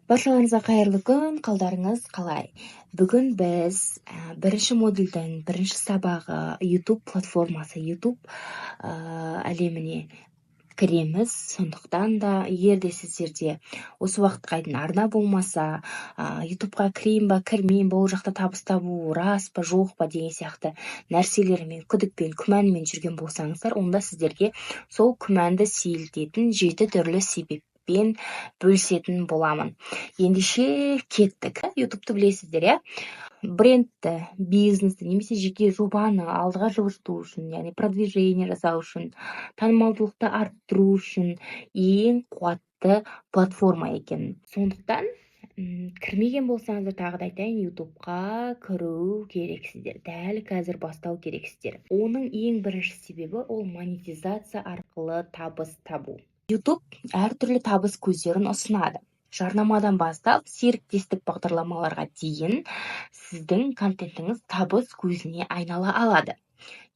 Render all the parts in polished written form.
Баршаларыңызға қайырлы күн, қалдарыңыз қалай? Бүгін біз бірінші модульдің бірінші сабағы YouTube платформасы, YouTube әлеміне кіреміз. Сондықтан да, егер де сіздерде осы уақытқа дейін арна болмаса, YouTubeға кірейін ба, кірмейін ба, ол жақта табыс табу рас па, жоқ па деген сияқты нәрселермен, күдікпен, күмәнмен жүрген болсаңыздар, онда сіздерге сол күмәнді сейілтетін 7 түрлі себеппен бөлісетін боламын. Ендеше кеттік. YouTube'ты білесіздер, иә? Брендті, бизнесті, немесе жеке жобаны алдыға жылжыту үшін, яғни продвижение жасау үшін, танымалдылықты арттыру үшін ең қуатты платформа екен. Сондықтан кірмеген болсаңыздар, тағы да айтайын, YouTube'ға кіру керексіздер. Дәл қазір бастау керексіздер. Оның ең бірінші себебі ол монетизация арқылы табыс табу. YouTube әртүрлі табыс көздерін ұсынады. Жарнамадан бастап серіктестік бағдарламаларға дейін сіздің контентіңіз табыс көзіне айнала алады.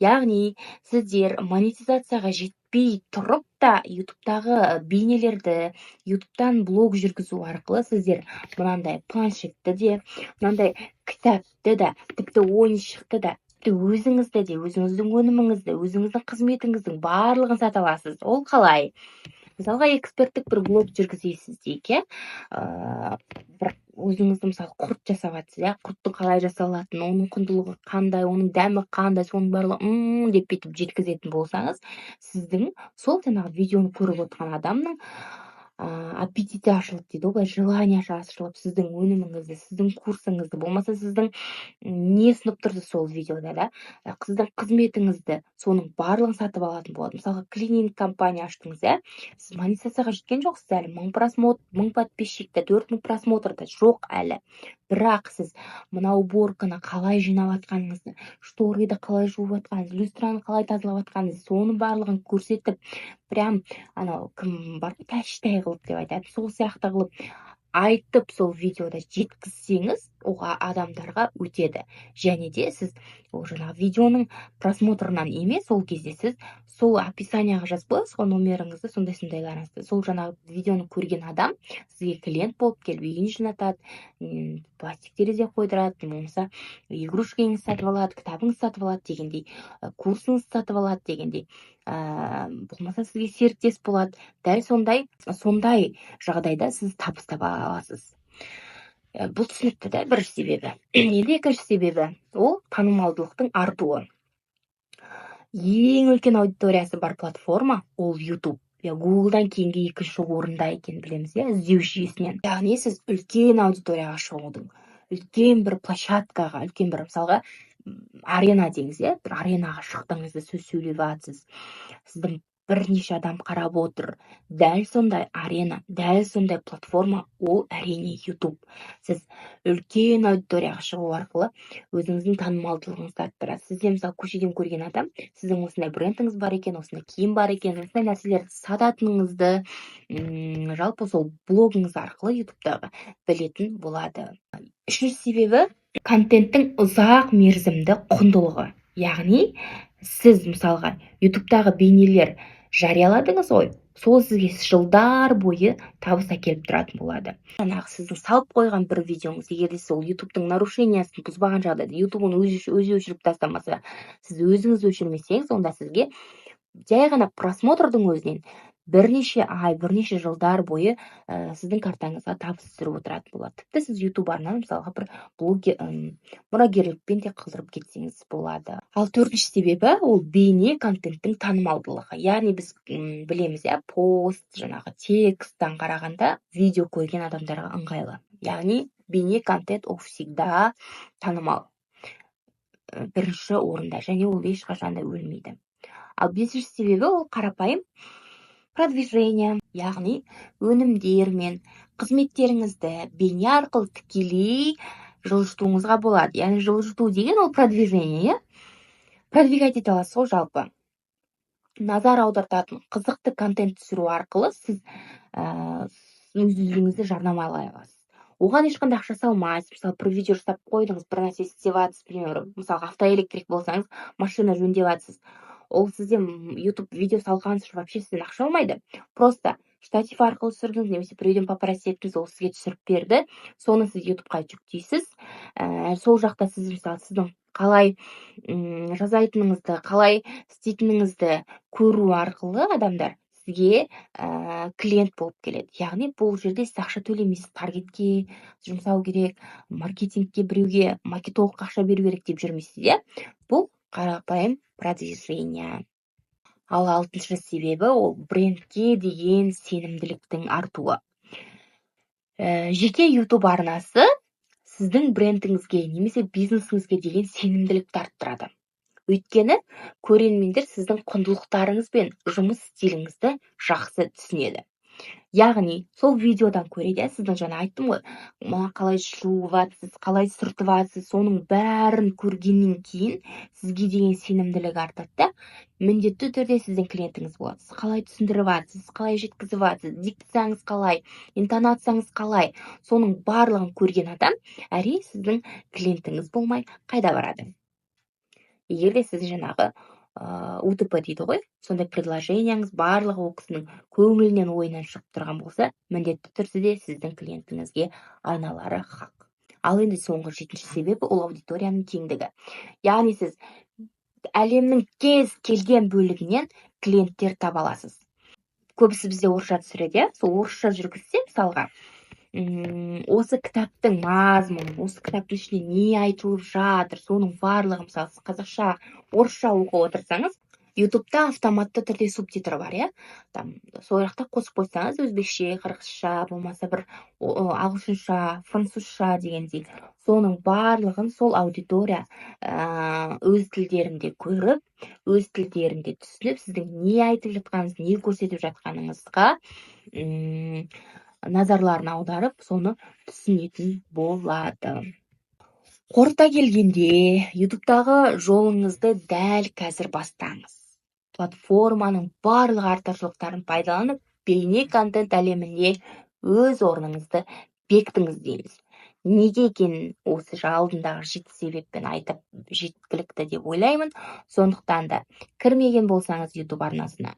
Яғни сіздер монетизацияға жетпей тұрып та YouTube'тағы бейнелерді, YouTube'тан блог жүргізу арқылы сіздер мынандай планшетті де, мынандай кітапты да, тіпті ойыншықты да, өзіңізді де, өзіңіздің өніміңізді, өзіңіздің қызметіңіздің барлығын сата аласыз. Ол қалай? Мысалға, эксперттік бір блог жүргізесіз дейік, бір өзіңізді мысалы құрт жасап жатсыз, құрттың қалай жасалатынын, оның құндылығы қандай, оның дәмі қандай, соның барлығы деп бүйтіп жеткізетін болсаңыз, сіздің сол жаңағы видеоны көріп отырған адамның аппетиті ашылып дейді, ғой, желаниясы ашылып, сіздің өніміңізді, сіздің курсыңызды, болмаса сіздің не ұсынып тұрды сол видеода, да, сіздің қызметіңізді, соның барлығын сатып алатын болады. Мысалға, клининг компания аштыңыз, сіз монетизацияға жеткен жоқсыз әлі, 1000 подписчикті, 4000 просмотрды жоқ әлі. Бірақ сіз мына уборканы қалай жинап атқаныңызды, шториді қалай жуып атқаныңызды, люстраны қалай тазалап атқаныңызды, соның барлығын көрсетіп, прям анау кім бар, тәштай қылып деп айтады, сол сияқты қылып айтып сол видеода жеткізсеңіз, оға адамдарға өтеді. Және де сіз ол жаңағы видеоның просмотрынан емес, ол кезде сіз сол описанияға жазып қоясыз ғой номеріңізді, сондайларыңызды. Сол жаңағы видеоны көрген адам сізге клиент болып келіп үйін жинатады, пластик терезе қойдырады, болмаса игрушкаңызды сатып алады, кітабыңызды сатып алады дегендей, курсыңызды сатып алады дегендей, болмаса сізге серіктес болады. Дәл сондай жағдайда сіз табыс таба аласыз. Бұл түсінікті, да, бірінші себебі. Енді екінші себебі ол танымалдылықтың артуы. Ең үлкен аудиториясы бар платформа ол YouTube. Google-дан кейінгі екінші орында екен білеміз, іздеу жүйесінен. Яғни сіз үлкен аудиторияға шығудың, үлкен бір площадкаға, үлкен бір мысалға арена деңіз, бір аренаға шықтыңыз, сөз сөйлеп жатсыз, сіздің бірнеше адам қарап отыр. Дәл сондай арена, дәл сондай платформа ол әрине YouTube. Сіз үлкен аудиторияға шығу арқылы өзіңіздің танымалдылығыңызды арттырасыз. Сізде мысалы көшеден көрген адам сіздің осындай брендіңіз бар екен, осындай киім бар екен, осындай нәрселерді сататыныңызды жалпы сол блогыңыз арқылы YouTube'дағы білетін болады. Үшінші себебі контенттің ұзақ мерзімді құндылығы. Яғни сіз мысалға YouTube'дағы бейнелер жарияладыңыз ғой, сол сізге жылдар бойы табыс әкеліп тұратын болады. Жаңағы сіздің салып қойған бір видеоңыз, егер де сол YouTube-тың нарушениясын бұзбаған жағдайда, YouTube-ын өзі өшіріп тастамаса, сіз өзіңіз өшірмесеңіз, онда сізге жай ғана просмотрдың өзінен бірнеше ай, бірнеше жылдар бойы сіздің картаңызға табыс түсіріп отыратын болады. Тіпті сіз YouTube арнаны мысалға бір мұрагерлікпен де қылдырып кетсеңіз болады. Ал төртінші себебі ол бейне контенттің танымалдылығы. Яғни біз білеміз, пост, жаңағы тексттан қарағанда видео көрген адамдарға ыңғайлы. Яғни бейне контент ол всегда танымал. Бірінші орында, және ол ешқашан да өлмейді. Ал бесінші себебі ол қарапайым продвижение, яғни өнімдер мен қызметтеріңізді бейне арқылы тікелей жылжытуыңызға болады. Яғни жылжыту деген ол продвижение, продвигать ете аласыз ғой жалпы. Назар аудартатын қызықты контент түсіру арқылы сіз өз-өзіңізді жарнамалай аласыз. Оған ешқандай ақша салмайсыз. Мысалы, бір видео жасап қойдыңыз, бір нәрсе істеп жатсыз, мысалы, автоэлектрик болсаңыз, машина жөндеп жатсыз. Ол сізде YouTube видео салғаныңыз үшін вообще сізден ақша алмайды. Просто штатив арқылы түсірдіңіз, немесе біреуден папарацци еттіңіз, ол сізге түсіріп берді. Соны сіз ютубқа жүктейсіз. Сол жақта сіз мысалы сіздің қалай жасайтыныңызды, қалай істейтініңізді көру арқылы адамдар сізге клиент болып келеді. Яғни бұл жерде сіз ақша төлемейсіз, таргетке жұмсау керек, маркетингке біреуге, маркетологқа ақша беру керек деп жүрмейсіз, иә? Бұл қарапайым продвижение. Ал 6-шы себебі ол брендке деген сенімділіктің артуы. Жеке YouTube арнасы сіздің брендіңізге немесе бизнесіңізге деген сенімділікті арттырады. Өйткені көрермендер сіздің құндылықтарыңыз бен жұмыс стиліңізді жақсы түсінеді. Яғни, сол видеодан көреді, сіздің жаңа айттым ғой, қалай жуып жатсыз, қалай сүртіп жатсыз, соның бәрін көргеннен кейін сізге деген сенімділік артады да, міндетті түрде сіздің клиентіңіз болады. Сіз қалай түсіндіріп жатсыз, қалай жеткізіп жатсыз, дикцияңыз қалай, интонацияңыз қалай, соның барлығын көрген адам, әрине сіздің клиентіңіз болмай қайда барады? Егер де сіз жаңағы УТП дейді ғой, сондай предложенияңыз барлығы ол кісінің көңілінен ойынан шығып тұрған болса, міндетті түрде сіздің клиентіңізге айналары хақ. Ал енді соңғы 7-ші себебі ол аудиторияның кеңдігі. Яғни сіз әлемнің кез келген бөлігінен клиенттер таба аласыз. Көбісі бізде орысша түсіреді, сол орысша жүргізсе, мысалға, осы кітаптың мазмұны, осы кітаптың ішінде не айтылып жатыр, соның барлығы, мысалы, қазақша, орысша оқып отырсаңыз, ютубта автоматты түрде субтитрі бар, иә? Сол жақта қосып қойсаңыз, өзбекше, қырғызша, болмаса бір ағылшынша, французша дегендей, соның барлығын сол аудитория өз тілдерінде көріп, өз тілдерінде түсініп, сіздің не айтып жатқаныңыз, не көрсетіп жатқаныңызға назарларын аударып, соны түсінетін болады. Қорыта келгенде, ютубтағы жолыңызды дәл қазір бастаңыз. Платформаның барлық артықшылықтарын пайдаланып, бейне контент әлемінде өз орныңызды бекітіңіз дейміз. Неге екенін осы алдындағы 7 себеппен айтып жеткілікті деп ойлаймын. Сондықтан да кірмеген болсаңыз YouTube арнасына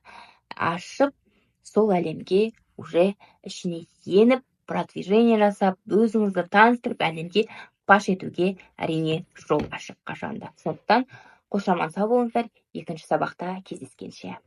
ашып, сол әлемге уже ішіне еніп, продвижение жасап, өзіңізді таныстырып, әлемге паш етуге әрине жол ашық қашанда. Сондықтан қош аман сау болыңыздар, екінші сабақта кездескенше.